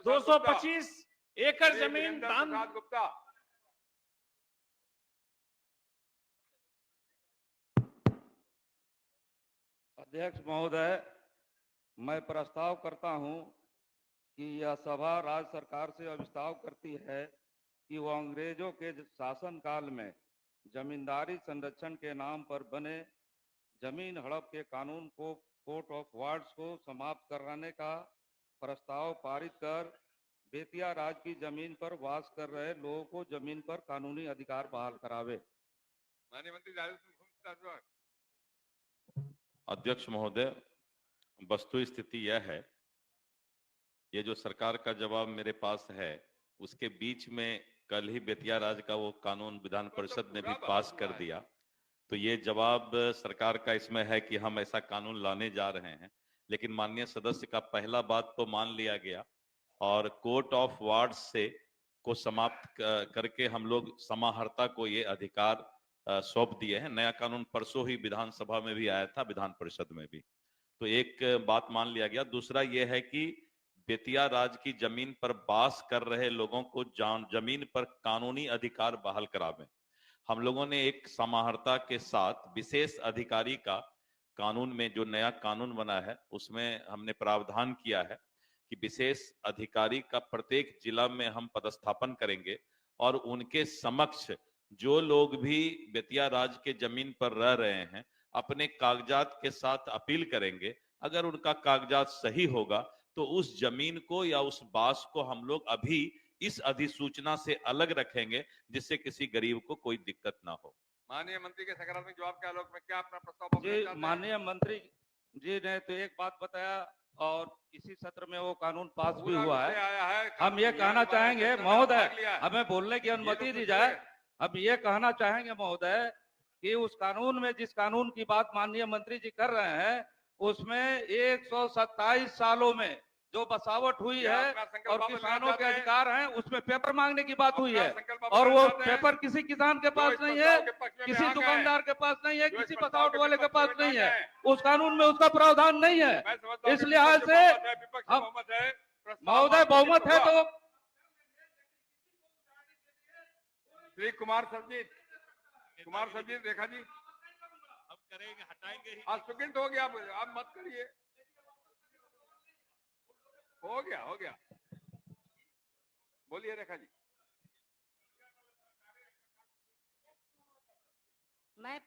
225 एकड़ जमीन दान। गुप्ता। अध्यक्ष महोदय, मैं प्रस्ताव करता हूं कि यह सभा राज्य सरकार से अभिस्ताव करती है कि वो अंग्रेजों के शासनकाल में जमींदारी संरक्षण के नाम पर बने जमीन हड़प के कानून को कोर्ट ऑफ वार्ड्स को समाप्त कराने का प्रस्ताव पारित कर बेतिया राज की जमीन पर वास कर रहे लोगों को जमीन पर कानूनी अधिकार बहाल करावे। माननीय मंत्री राजस्व। अध्यक्ष महोदय, वस्तु स्थिति यह है, ये जो सरकार का जवाब मेरे पास है उसके बीच में कल ही बेतिया राज का वो कानून विधान परिषद ने भी पास कर दिया। तो ये जवाब सरकार का इसमें है कि हम ऐसा कानून लाने जा रहे हैं, लेकिन माननीय सदस्य का पहला बात तो मान लिया गया और कोर्ट ऑफ वार्ड से को समाप्त करके हम लोग समाहर्ता को ये अधिकार सौंप दिए हैं। नया कानून परसों ही विधानसभा में भी आया था, विधान परिषद में भी। तो एक बात मान लिया गया। दूसरा ये है कि बेतिया राज की जमीन पर वास कर रहे लोगों को जमीन पर कानूनी अधिकार बहाल करावें। हम लोगों ने एक समाहर्ता के साथ विशेष अधिकारी का कानून में जो नया कानून बना है उसमें हमने प्रावधान किया है कि विशेष अधिकारी का प्रत्येक जिला में हम पदस्थापन करेंगे और उनके समक्ष जो लोग भी बेतिया राज के जमीन पर रह रहे हैं अपने कागजात के साथ अपील करेंगे। अगर उनका कागजात सही होगा तो उस जमीन को या उस बास को हम लोग अभी इस अधिसूचना से अलग रखेंगे जिससे किसी गरीब को कोई दिक्कत ना हो। माननीय मंत्री के सकारात्मक जवाब के आलोक में क्या अपना प्रस्ताव जी, माननीय मंत्री जी ने तो एक बात बताया और इसी सत्र में वो कानून पास भी हुआ है। हम ये कहना चाहेंगे महोदय, हमें बोलने की अनुमति दी जाए। हम ये कहना चाहेंगे महोदय कि उस कानून में जिस कानून की बात माननीय मंत्री जी कर रहे हैं उसमें 127 सालों में जो बसावट हुई है और किसानों के अधिकार हैं उसमें पेपर मांगने की बात हुई है और वो पेपर किसी किसान के पास नहीं है, किसी दुकानदार के पास नहीं है, किसी बसावट वाले के पास नहीं है। उस कानून में उसका प्रावधान नहीं है। इस लिहाज से महोदय बहुमत है तो श्री कुमार सरजीत रेखा जी अब करेंगे, हटाएंगे ही। आज स्वीकृत हो गया, आप मत करिए। हो गया बोलिए रेखा जी। मैं